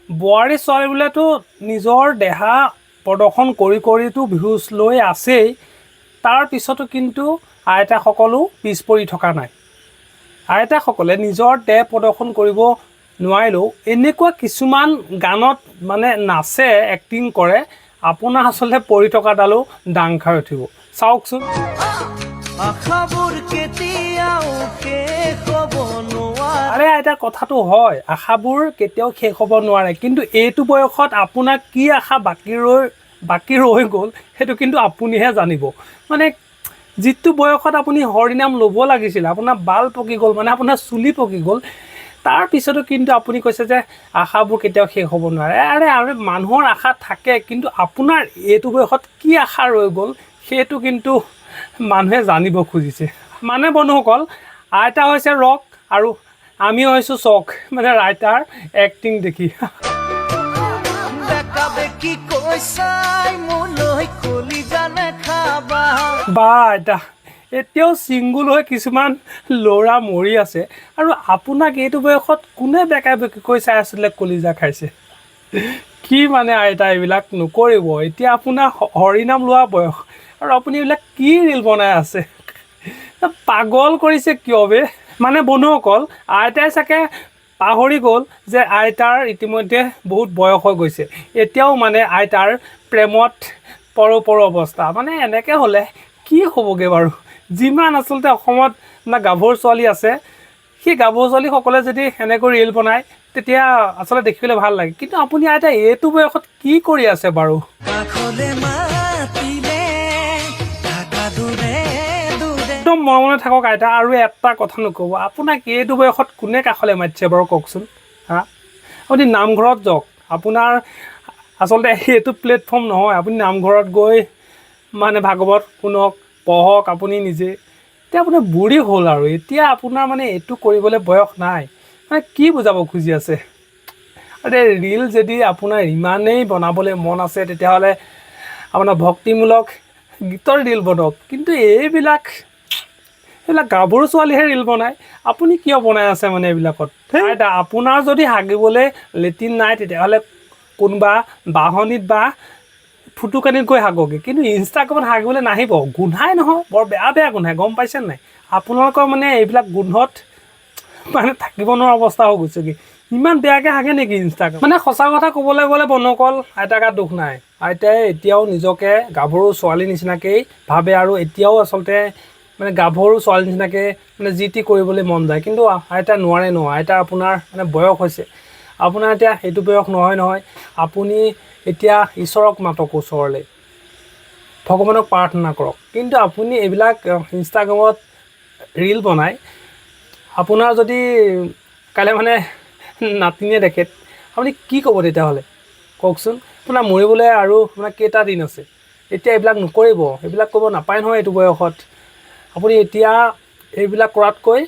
বোৱাৰী ছোৱালীবোৰেতো নিজৰ দেহা প্ৰদৰ্শন কৰিতো ভিউজ লৈ আছেই, তাৰ পিছতো কিন্তু আইতাসকলো পিছ পৰি থকা নাই। আইতাসকলে নিজৰ দেহ প্ৰদৰ্শন কৰিব নোৱাৰিলেও এনেকুৱা কিছুমান গানত মানে নাচে, এক্টিং কৰে, আপোনাৰ আচলতে পৰি থকাডালো দাং খাই উঠিব। চাওকচোন। আৰে আইতা, কথাটো হয়, আশাবোৰ কেতিয়াও শেষ হ'ব নোৱাৰে, কিন্তু এইটো বয়সত আপোনাৰ কি আশা বাকী ৰৈ গ'ল সেইটো কিন্তু আপুনিহে জানিব। মানে যিটো বয়সত আপুনি হৰিনাম ল'ব লাগিছিল, আপোনাৰ বাল পকি গ'ল, মানে আপোনাৰ চুলি পকি গ'ল, তাৰ পিছতো কিন্তু আপুনি কৈছে যে আশাবোৰ কেতিয়াও শেষ হ'ব নোৱাৰে। আৰে মানুহৰ আশা থাকে, কিন্তু আপোনাৰ এইটো বয়সত কি আশা ৰৈ গ'ল সেইটো কিন্তু মানুহে জানিব খুজিছে। মানে বন্ধুসকল, আইতা হৈছে ৰক আৰু আমি হৈছোঁ চক, মানে আইতাৰ এক্টিং দেখি। বা আইতা, এতিয়াও ছিংগুল হৈ কিছুমান ল'ৰা মৰি আছে আৰু আপোনাক এইটো বয়সত কোনে বেকা বেকিকৈ চাই আছিলে কলিজা খাইছে। কি মানে আইতা, এইবিলাক নকৰিব, এতিয়া আপোনাৰ হৰিনাম লোৱা বয়স আৰু আপুনি এইবিলাক কি ৰিল বনাই আছে, পাগল কৰিছে কিয় বে। মানে বন্ধুসকল, আইতাই চাগে পাহৰি গ'ল যে আইতাৰ ইতিমধ্যে বহুত বয়স হৈ গৈছে, এতিয়াও মানে আইতাৰ প্ৰেমত পৰো অৱস্থা। মানে এনেকৈ হ'লে কি হ'বগৈ বাৰু। যিমান আচলতে অসমত গাভৰু ছোৱালী আছে, সেই গাভৰু ছোৱালীসকলে যদি এনেকৈ ৰিল বনায় তেতিয়া আচলতে দেখিবলৈ ভাল লাগে, কিন্তু আপুনি আইতা এইটো বয়সত কি কৰি আছে বাৰু। একদম মৰমতে থাকক আইতা, আৰু এটা কথা নক'ব, আপোনাক এইটো বয়সত কোনে কাষলৈ মাতিছে বাৰু কওকচোন। আপুনি নামঘৰত যাওক, আপোনাৰ আচলতে এইটো প্লেটফৰ্ম নহয়, আপুনি নামঘৰত গৈ মানে ভাগৱত শুনক, পঢ়ক আপুনি নিজে। এতিয়া আপুনি বুঢ়ী হ'ল আৰু এতিয়া আপোনাৰ মানে এইটো কৰিবলৈ বয়স নাই, মানে কি বুজাব খুজি আছে। আৰে ৰিল যদি আপোনাৰ ইমানেই বনাবলৈ মন আছে তেতিয়াহ'লে আপোনাৰ ভক্তিমূলক গীতৰ ৰিল বনাওক, কিন্তু এইবিলাক গাভৰু ছোৱালীহে ৰিল বনায়, আপুনি কিয় বনাই আছে মানে এইবিলাকত। আইতা, আপোনাৰ যদি হাগিবলৈ লেট্ৰিন নাই তেতিয়াহ'লে কোনোবা বাহনিত বা ফুটুকানিত গৈ হাগকে, কিন্তু ইনষ্টাগ্ৰামত হাগিবলৈ নাহিব, গোন্ধাই নহয়, বৰ বেয়া গোন্ধাই, গম পাইছে নাই। আপোনালোকৰ মানে এইবিলাক গোন্ধত মানে থাকিব নোৱাৰা অৱস্থা হৈ গৈছেগৈ, ইমান বেয়াকৈ হাগে নেকি ইনষ্টাগ্ৰাম। মানে সঁচা কথা ক'বলৈ গ'লে বন্ধুসকল, আইতাৰ গাত দুখ নাই, আইতাই এতিয়াও নিজকে গাভৰু ছোৱালীৰ নিচিনাকেই ভাবে আৰু এতিয়াও আচলতে মানে গাভৰু ছোৱালীৰ নিচিনাকৈ মানে যি টি কৰিবলৈ মন যায়, কিন্তু আইতা নোৱাৰে ন। আইতা আপোনাৰ মানে বয়স হৈছে, আপোনাৰ এতিয়া সেইটো বয়স নহয়, আপুনি এতিয়া ঈশ্বৰক মাতক ওচৰলৈ, ভগৱানক প্ৰাৰ্থনা কৰক, কিন্তু আপুনি এইবিলাক ইনষ্টাগ্ৰামত ৰিল বনাই আপোনাৰ যদি কাইলৈ মানে নাতিনীয়ে দেখে, আপুনি কি ক'ব তেতিয়াহ'লে কওকচোন। আপোনাৰ মৰিবলৈ আৰু আপোনাৰ কেইটা দিন আছে, এতিয়া এইবিলাক নকৰিব, এইবিলাক কৰিব নাপায় নহয় এইটো বয়সত। আপুনি এতিয়া এইবিলাক কৰাতকৈ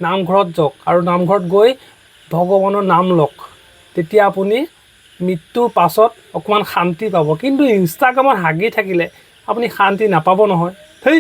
নামঘৰত যাওক আৰু নামঘৰত গৈ ভগৱানৰ নাম লওক, তেতিয়া আপুনি মৃত্যুৰ পাছত অকণমান শান্তি পাব, কিন্তু ইনষ্টাগ্ৰামত হাগি থাকিলে আপুনি শান্তি নাপাব নহয়। সেই